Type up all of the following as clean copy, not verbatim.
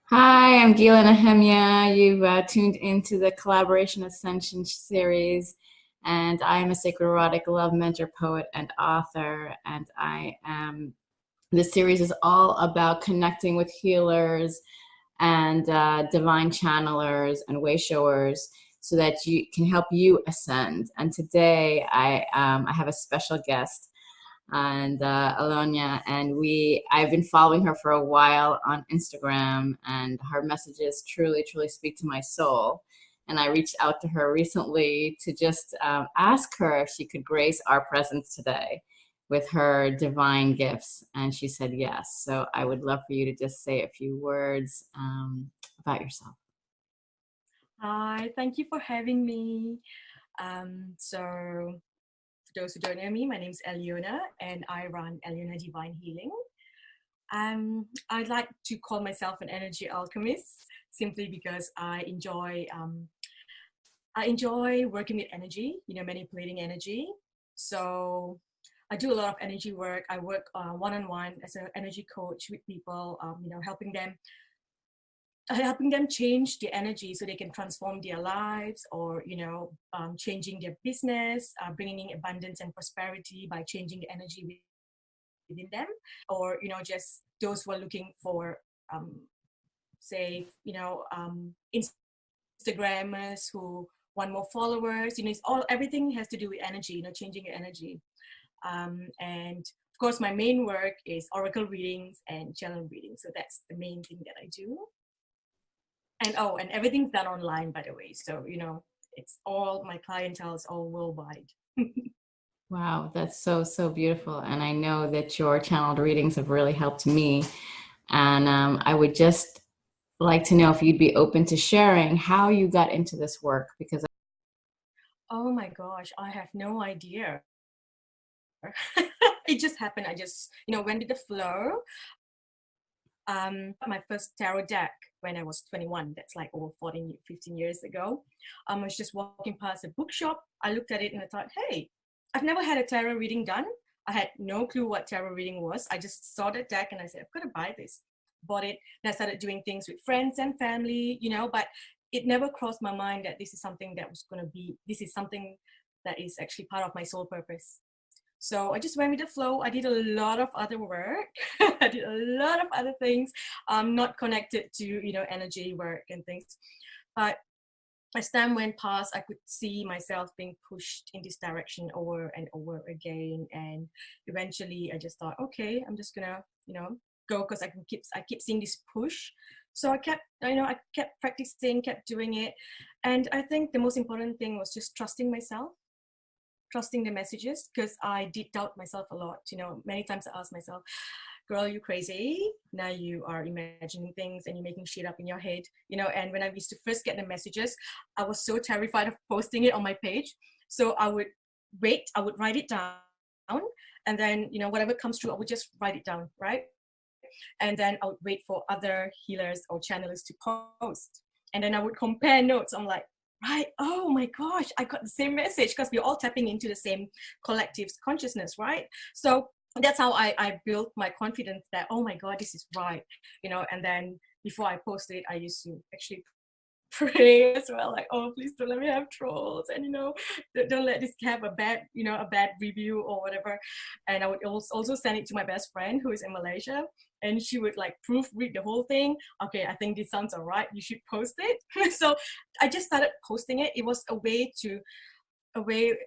Hi, I'm Gila Nehemia. You've tuned into the Collaboration Ascension series, and I am a sacred erotic love mentor, poet, and author. And this series is all about connecting with healers and divine channelers and way showers so that you can help you ascend. And today I have a special guest and Alyonna, and I've been following her for a while on Instagram, and her messages truly, truly speak to my soul. And I reached out to her recently to just ask her if she could grace our presence today with her divine gifts, and she said yes. So I would love for you to just say a few words about yourself. Hi, thank you for having me. So, for those who don't know me, my name is Alyonna and I run Alyonna Divine Healing. I'd like to call myself an energy alchemist simply because I enjoy working with energy, manipulating energy. So, I do a lot of energy work. I work one-on-one as an energy coach with people, helping them change their energy so they can transform their lives, or changing their business, bringing in abundance and prosperity by changing the energy within them, or just those who are looking for, say, Instagrammers who want more followers. It's all everything has to do with energy, changing your energy. And of course, my main work is oracle readings and channel readings, so that's the main thing that I do. And everything's done online, by the way, so it's all, my clientele is all worldwide. Wow, that's so, so beautiful. And I know that your channeled readings have really helped me. And I would just like to know if you'd be open to sharing how you got into this work because Oh my gosh, I have no idea. It just happened. I just went with the flow. My first tarot deck when I was 21, that's like over 14 15 years ago. I was just walking past a bookshop. I looked at it and I thought, hey, I've never had a tarot reading done. I had no clue what tarot reading was. I just saw the deck and I said, I've got to buy this. Bought it, and I started doing things with friends and family, but it never crossed my mind that this is something that is actually part of my soul purpose. So I just went with the flow. I did a lot of other work. I did a lot of other things, not connected to energy work and things. But as time went past, I could see myself being pushed in this direction over and over again. And eventually, I just thought, okay, I'm just gonna go, because I keep seeing this push. So I kept practicing, kept doing it, and I think the most important thing was just trusting myself, trusting the messages, because I did doubt myself a lot. Many times I asked myself, girl, you crazy? Now you are imagining things and you're making shit up in your head. And when I used to first get the messages, I was so terrified of posting it on my page. So I would wait, I would write it down, and then, whatever comes through, I would just write it down, right? And then I would wait for other healers or channelers to post. And then I would compare notes. I'm like, right, oh my gosh, I got the same message, because we're all tapping into the same collective consciousness, right? So that's how I built my confidence that, oh my God, this is right. And then before I posted it, I used to actually pray as well, like, oh, please don't let me have trolls, and don't let this have a bad review or whatever. And I would also send it to my best friend who is in Malaysia, and she would like proofread the whole thing. Okay, I think this sounds all right, you should post it. So I just started posting it. It was a way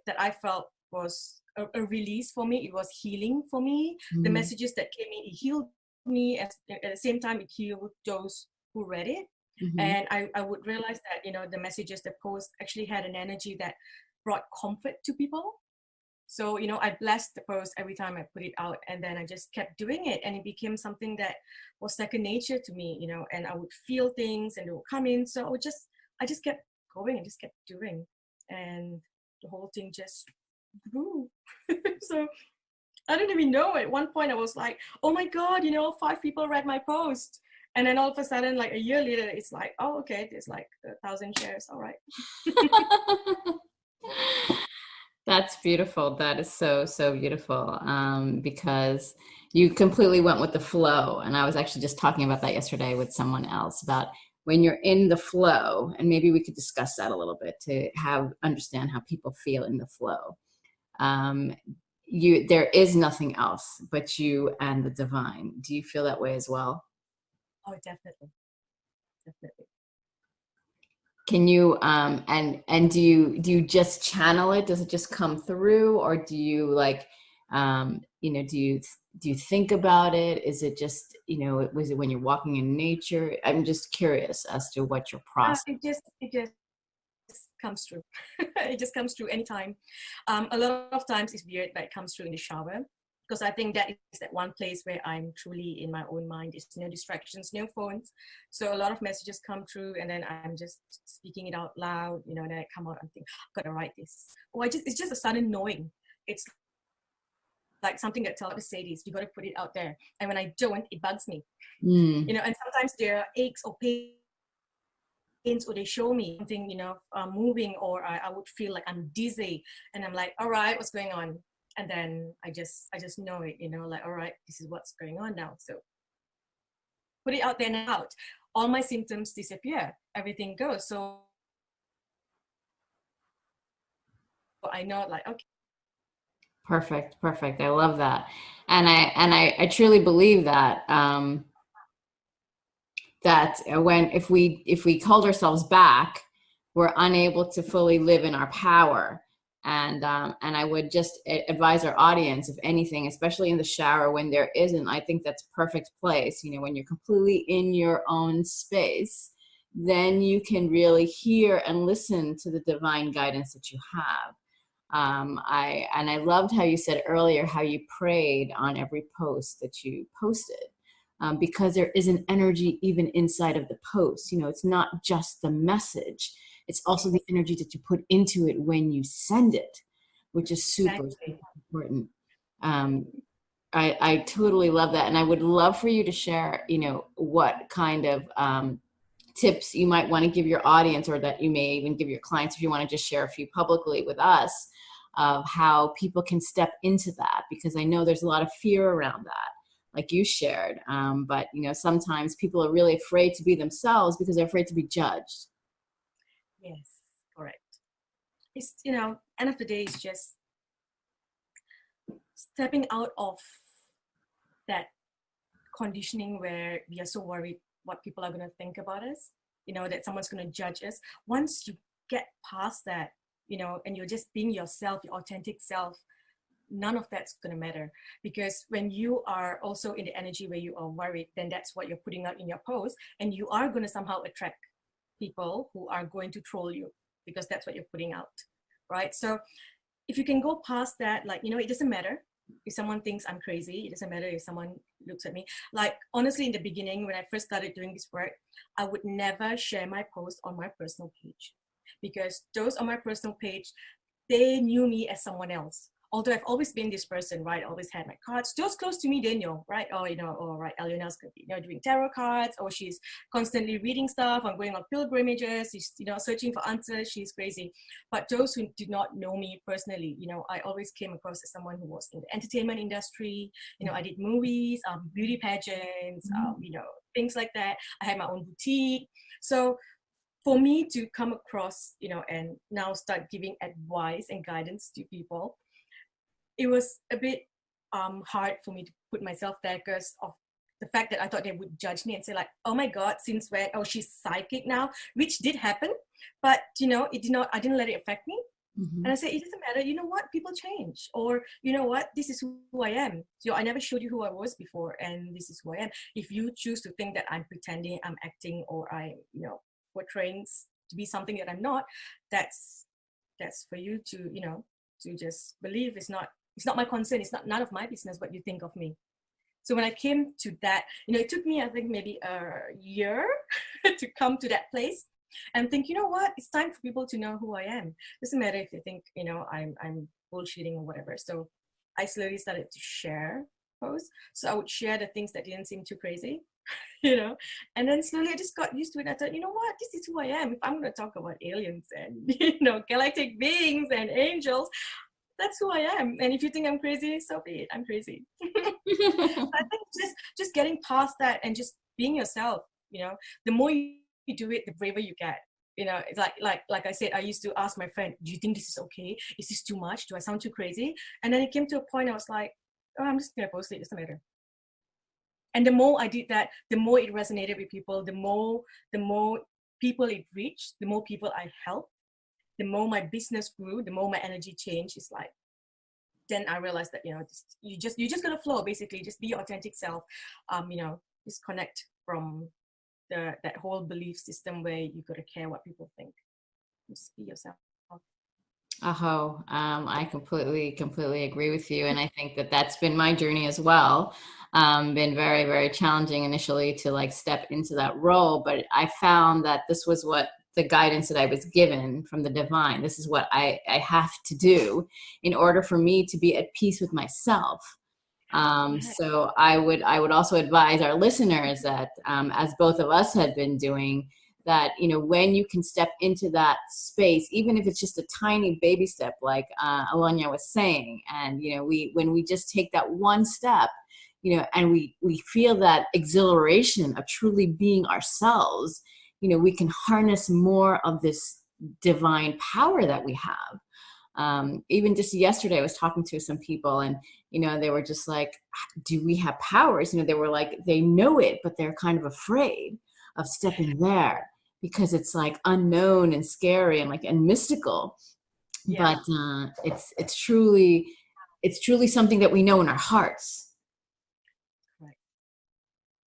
that I felt was a release for me. It was healing for me. The mm, messages that came in, it healed me. At the same time, it healed those who read it. mhm. And I would realize that the messages, the post actually had an energy that brought comfort to people. So I blessed the post every time I put it out, and then I just kept doing it, and it became something that was second nature to me. And I would feel things and they would come in. So I just kept going and just kept doing, and the whole thing just grew. So I didn't even know. At one point I was like, oh my God, 5 people read my post. And then all of a sudden, like a year later, it's like, oh, okay, there's like 1,000 shares. All right. That's beautiful. That is so, so beautiful. Because you completely went with the flow. And I was actually just talking about that yesterday with someone else about when you're in the flow, and maybe we could discuss that a little bit to have understand how people feel in the flow. Um, there is nothing else but you and the divine. Do you feel that way as well? Oh, definitely, definitely. Can you and do you just channel it? Does it just come through, or do you like do you think about it? Is it just was it when you're walking in nature? I'm just curious as to what your process. It just comes through. It just comes through anytime. A lot of times it's weird, but it comes through in the shower, because I think that is that one place where I'm truly in my own mind. There's no distractions, no phones. So a lot of messages come through, and then I'm just speaking it out loud, and then I come out and think, I've got to write this. Or it's just a sudden knowing. It's like something that tells me to say this, you got to put it out there. And when I don't, it bugs me. Mm, And sometimes there are aches or pains, or they show me something, moving, or I would feel like I'm dizzy, and I'm like, all right, what's going on? And then I just know it, like, all right, this is what's going on now. So put it out there and out. All my symptoms disappear. Everything goes. So I know, like, okay. perfect, perfect. I love that, and I truly believe that. That when if we hold ourselves back, we're unable to fully live in our power. And I would just advise our audience, if anything, especially in the shower when there isn't, I think that's perfect place. When you're completely in your own space, then you can really hear and listen to the divine guidance that you have. I loved how you said earlier how you prayed on every post that you posted, because there is an energy even inside of the post. It's not just the message; it's also the energy that you put into it when you send it, which is super, Exactly. super important. Um, I totally love that, and I would love for you to share, what kind of tips you might want to give your audience, or that you may even give your clients, if you want to just share a few publicly with us, of how people can step into that, because I know there's a lot of fear around that, like you shared. But sometimes people are really afraid to be themselves because they're afraid to be judged. Yes, correct. It's, end of the day, it's just stepping out of that conditioning where we are so worried what people are going to think about us, that someone's going to judge us. Once you get past that, and you're just being yourself, your authentic self, none of that's going to matter. Because when you are also in the energy where you are worried, then that's what you're putting out in your post, and you are going to somehow attract people who are going to troll you, because that's what you're putting out, right? So if you can go past that, like, it doesn't matter if someone thinks I'm crazy. It doesn't matter if someone looks at me. Like, honestly, in the beginning, when I first started doing this work, I would never share my post on my personal page, because those on my personal page, they knew me as someone else. Although I've always been this person, right? I always had my cards. Those close to me, they know, right? Oh, oh, right, Alyona's doing tarot cards, or she's constantly reading stuff. I'm going on pilgrimages. She's, searching for answers. She's crazy. But those who did not know me personally, I always came across as someone who was in the entertainment industry. I did movies, beauty pageants, things like that. I had my own boutique. So for me to come across, and now start giving advice and guidance to people, it was a bit hard for me to put myself there, because of the fact that I thought they would judge me and say, like, oh my God, since when? Oh, she's psychic now, which did happen. But, it did not, I didn't let it affect me. Mm-hmm. And I said, it doesn't matter. You know what? People change. Or, you know what? This is who I am. So I never showed you who I was before, and this is who I am. If you choose to think that I'm pretending, I'm acting, or I, portraying to be something that I'm not, that's for you to, to just believe. It's not my concern. It's not none of my business what you think of me. So when I came to that, it took me, I think, maybe a year to come to that place and think, you know what, it's time for people to know who I am. Doesn't matter if they think, I'm bullshitting or whatever. So I slowly started to share posts. So I would share the things that didn't seem too crazy, and then slowly I just got used to it. I thought, you know what, this is who I am. If I'm going to talk about aliens and, galactic beings and angels, that's who I am. And if you think I'm crazy, so be it. I'm crazy. I think just getting past that and just being yourself, the more you do it, the braver you get. It's like I said, I used to ask my friend, do you think this is okay? Is this too much? Do I sound too crazy? And then it came to a point I was like, oh, I'm just gonna post it, it doesn't matter. And the more I did that, the more it resonated with people, the more people it reached, the more people I helped, the more my business grew, the more my energy changed. It's like, then I realized that, you just gotta flow, basically, just be your authentic self, disconnect from that whole belief system where you gotta care what people think. Just be yourself. I completely agree with you. And I think that that's been my journey as well. Been very, very challenging initially to like step into that role. But I found that this was what the guidance that I was given from the divine. This is what I have to do in order for me to be at peace with myself. So I would also advise our listeners that, as both of us had been doing, that, when you can step into that space, even if it's just a tiny baby step, like Alyonna was saying, and, when we just take that one step, and we feel that exhilaration of truly being ourselves, we can harness more of this divine power that we have. Even just yesterday, I was talking to some people, and they were just like, do we have powers? They were like, they know it, but they're kind of afraid of stepping there because it's like unknown and scary and mystical. Yeah. But it's truly something that we know in our hearts. Right.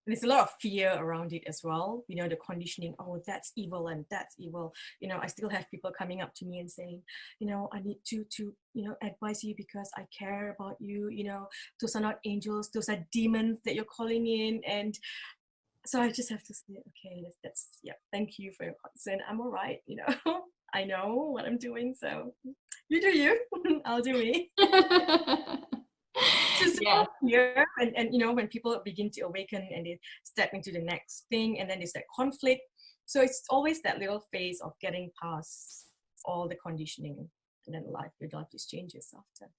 And there's a lot of fear around it as well. The conditioning, oh, that's evil and that's evil. I still have people coming up to me and saying, I need to advise you because I care about you. Those are not angels, those are demons that you're calling in. And so I just have to say, okay, that's thank you for your concern. I'm all right, I know what I'm doing, so you do you, I'll do me. So here, and when people begin to awaken and they step into the next thing, and then there's that conflict. So it's always that little phase of getting past all the conditioning, and then your life just changes after.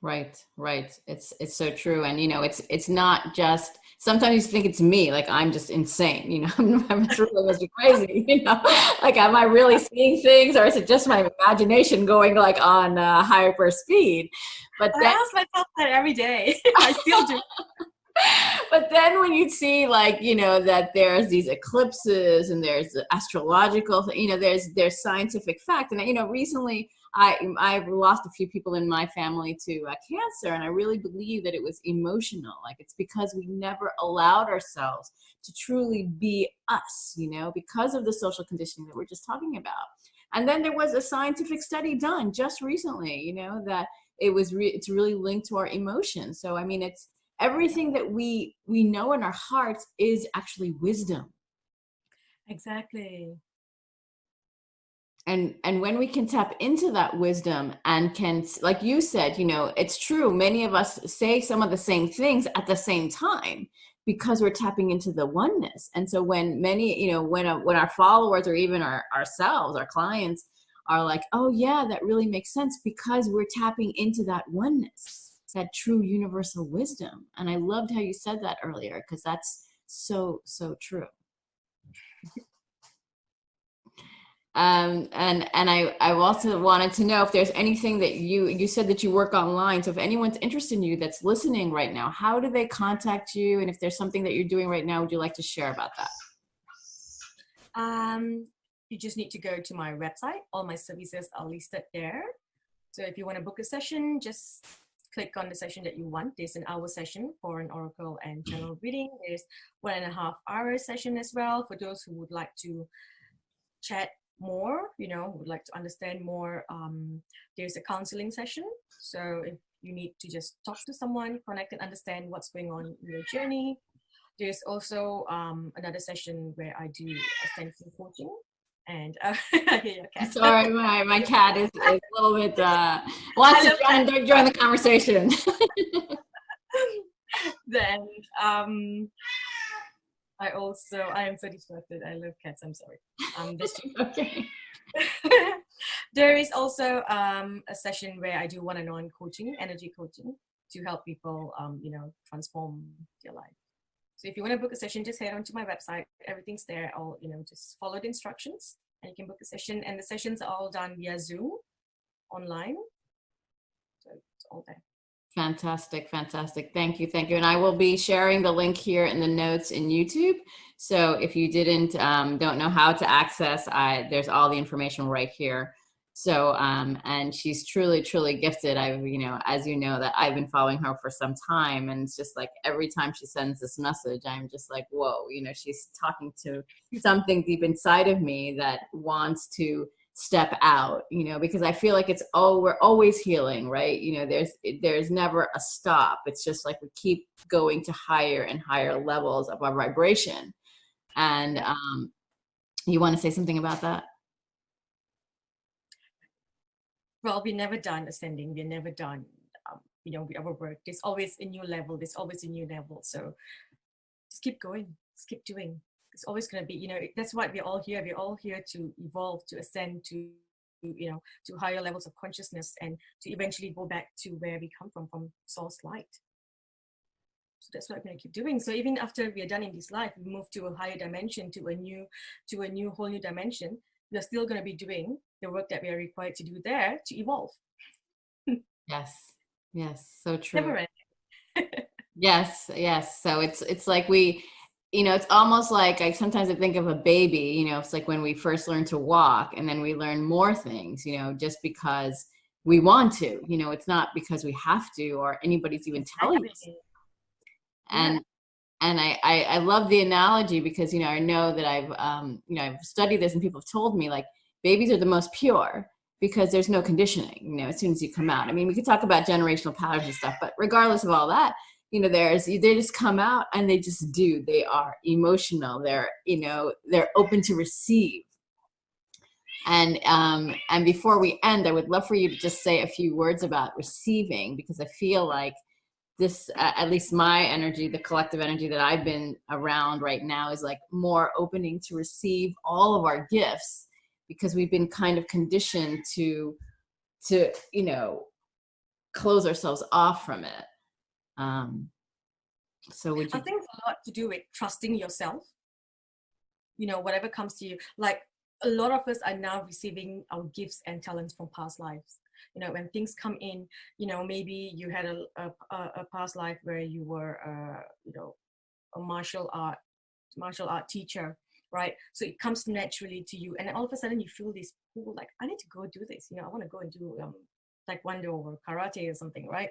Right. It's so true. And, it's not just, sometimes you think it's me, like I'm just insane, I'm truly must be crazy, like, am I really seeing things, or is it just my imagination going like on hyper speed? But I ask myself that every day. I still do. But then when you see that there's these eclipses and there's the astrological, there's scientific fact. And, recently I've lost a few people in my family to cancer. And I really believe that it was emotional. Like, it's because we never allowed ourselves to truly be us, because of the social conditioning that we're just talking about. And then there was a scientific study done just recently, that it's really linked to our emotions. So, I mean, it's everything that we know in our hearts is actually wisdom. Exactly. And when we can tap into that wisdom and can, like you said, it's true. Many of us say some of the same things at the same time because we're tapping into the oneness. And so when when our followers, or even ourselves, our clients, are like, oh yeah, that really makes sense, because we're tapping into that oneness, that true universal wisdom. And I loved how you said that earlier, because that's so true. And I also wanted to know if there's anything that you said that you work online. So if anyone's interested in you that's listening right now, how do they contact you? And if there's something that you're doing right now, would you like to share about that? You just need to go to my website. All my services are listed there. So if you want to book a session, just click on the session that you want. There's an hour session for an oracle and general reading. There's 1.5 hour session as well for those who would like to chat more, would like to understand more. There's a counseling session. So if you need to just talk to someone, connect and understand what's going on in your journey. There's also another session where I do Ascension coaching. And sorry, my cat is a little bit wants to join the conversation. Then I am so distracted. I love cats. I'm sorry. That's okay. There is also a session where I do one-on-one coaching, energy coaching, to help people, transform their life. So if you want to book a session, just head onto my website. Everything's there. I'll, just follow the instructions and you can book a session. And the sessions are all done via Zoom online. So it's all there. Fantastic, fantastic. Thank you, thank you. And I will be sharing the link here in the notes in YouTube. So if you don't know how to access, there's all the information right here. So, and she's truly, truly gifted. As you know, that I've been following her for some time, and it's just like every time she sends this message, I'm just like, whoa, she's talking to something deep inside of me that wants to step out, because I feel like we're always healing, right? There's never a stop. It's just like we keep going to higher and higher levels of our vibration. And you want to say something about that? Well, we're never done ascending. We're never done, with our work. There's always a new level. There's always a new level. So just keep going. Just keep doing. It's always going to be, that's why we're all here. We're all here to evolve, to ascend, to higher levels of consciousness, and to eventually go back to where we come from source light. So that's what I'm going to keep doing. So even after we are done in this life, we move to a higher dimension, to a whole new dimension. We are still going to be doing the work that we are required to do there to evolve. Yes, so true. Never end. Yes. So it's like it's almost like I think of a baby, it's like when we first learn to walk, and then we learn more things, just because we want to, it's not because we have to, or anybody's even telling us. And I love the analogy because, I know that I've studied this, and people have told me, like, babies are the most pure because there's no conditioning, as soon as you come out. I mean, we could talk about generational patterns and stuff, but regardless of all that, they just come out and they just do. They are emotional. They're open to receive. And before we end, I would love for you to just say a few words about receiving, because I feel like this, at least my energy, the collective energy that I've been around right now, is like more opening to receive all of our gifts, because we've been kind of conditioned to close ourselves off from it. So I think it's a lot to do with trusting yourself. Whatever comes to you, like a lot of us are now receiving our gifts and talents from past lives. When things come in, maybe you had a past life where you were, a martial art teacher, right? So it comes naturally to you, and all of a sudden you feel this pull, like, I need to go do this. I want to go and do taekwondo or karate or something, right?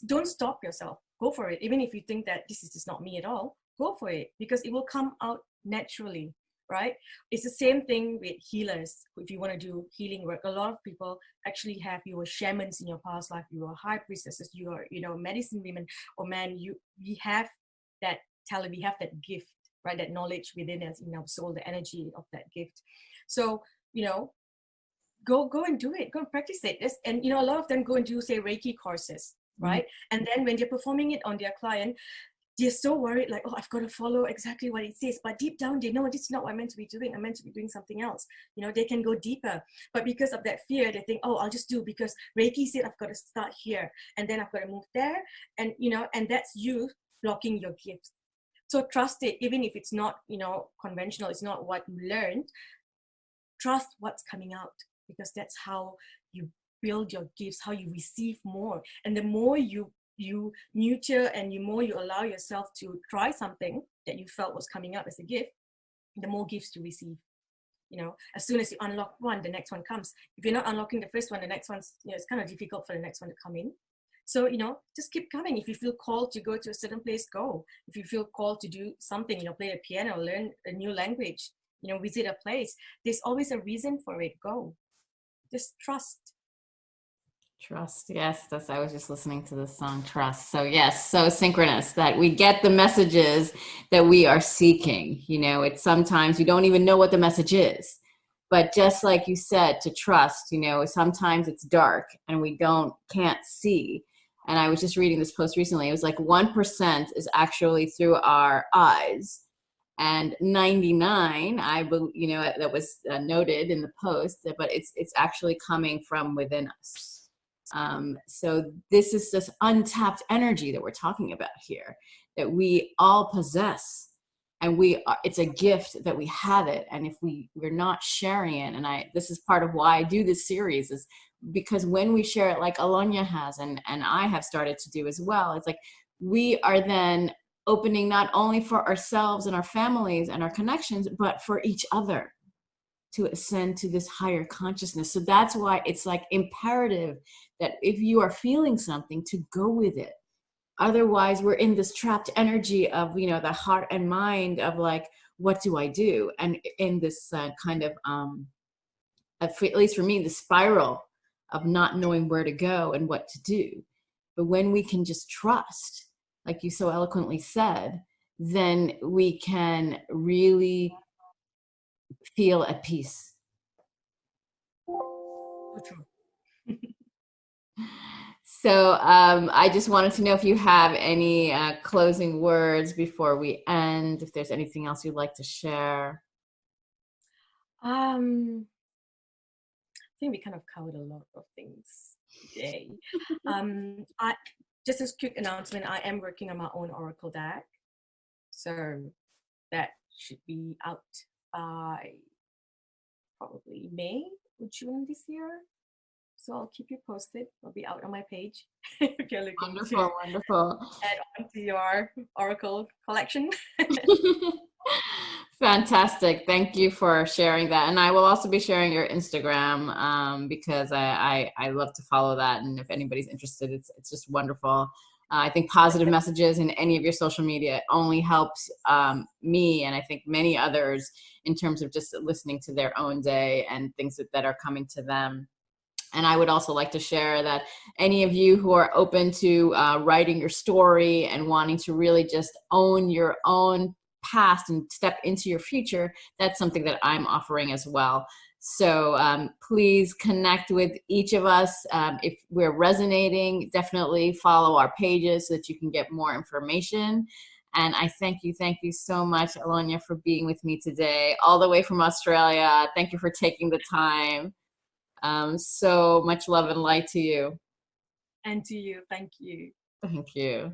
Don't stop yourself. Go for it. Even if you think that this is just not me at all, go for it, because it will come out naturally, right? It's the same thing with healers. If you want to do healing work, a lot of people actually have, you were shamans in your past life, you were high priestesses, you are, medicine women or men. We have that talent, we have that gift, right? That knowledge within us, in our soul, the energy of that gift. So, go and do it. Go and practice it. And a lot of them go and do, say, Reiki courses, right? And then when they're performing it on their client, they're so worried, like, oh, I've got to follow exactly what it says. But deep down, they know this is not what I'm meant to be doing. I'm meant to be doing something else. They can go deeper. But because of that fear, they think, oh, I'll just do, because Reiki said I've got to start here, and then I've got to move there. And, and that's you blocking your gift. So trust it, even if it's not, conventional, it's not what you learned. Trust what's coming out, because that's how you build your gifts, how you receive more. And the more you nurture and the more you allow yourself to try something that you felt was coming up as a gift, the more gifts you receive. As soon as you unlock one, the next one comes. If you're not unlocking the first one, the next one's, it's kind of difficult for the next one to come in. So, just keep coming. If you feel called to go to a certain place, go. If you feel called to do something, play the piano, learn a new language, visit a place, there's always a reason for it. Go. Just trust. Yes, I was just listening to this song, Trust. So yes, so synchronous that we get the messages that we are seeking. It's sometimes you don't even know what the message is, but just like you said, to trust, sometimes it's dark and we can't see. And I was just reading this post recently. It was like 1% is actually through our eyes, And 99, that was noted in the post, but it's actually coming from within us. So this is this untapped energy that we're talking about here, that we all possess, and it's a gift that we have it. And if we're not sharing it, and this is part of why I do this series, is because when we share it, like Alyonna has, and I have started to do as well, it's like we are then opening not only for ourselves and our families and our connections, but for each other to ascend to this higher consciousness. So that's why it's like imperative that if you are feeling something, to go with it. Otherwise, we're in this trapped energy of, the heart and mind of like, what do I do? And in this kind of, at least for me, the spiral of not knowing where to go and what to do. But when we can just trust, like you so eloquently said, then we can really feel at peace. True. So I just wanted to know if you have any closing words before we end, if there's anything else you'd like to share. I think we kind of covered a lot of things today. I just a quick announcement, I am working on my own Oracle deck. So that should be out by probably May or June this year. So I'll keep you posted. It'll be out on my page if you're looking to Wonderful. add on to your Oracle collection. Fantastic. Thank you for sharing that. And I will also be sharing your Instagram because I love to follow that. And if anybody's interested, it's just wonderful. I think positive messages in any of your social media only helps me, and I think many others, in terms of just listening to their own day and things that are coming to them. And I would also like to share that any of you who are open to writing your story and wanting to really just own your own past and step into your future, that's something that I'm offering as well. So please connect with each of us. If we're resonating, definitely follow our pages so that you can get more information. And I thank you so much, Alyonna, for being with me today, all the way from Australia. Thank you for taking the time. So much love and light to you. And to you, thank you. Thank you.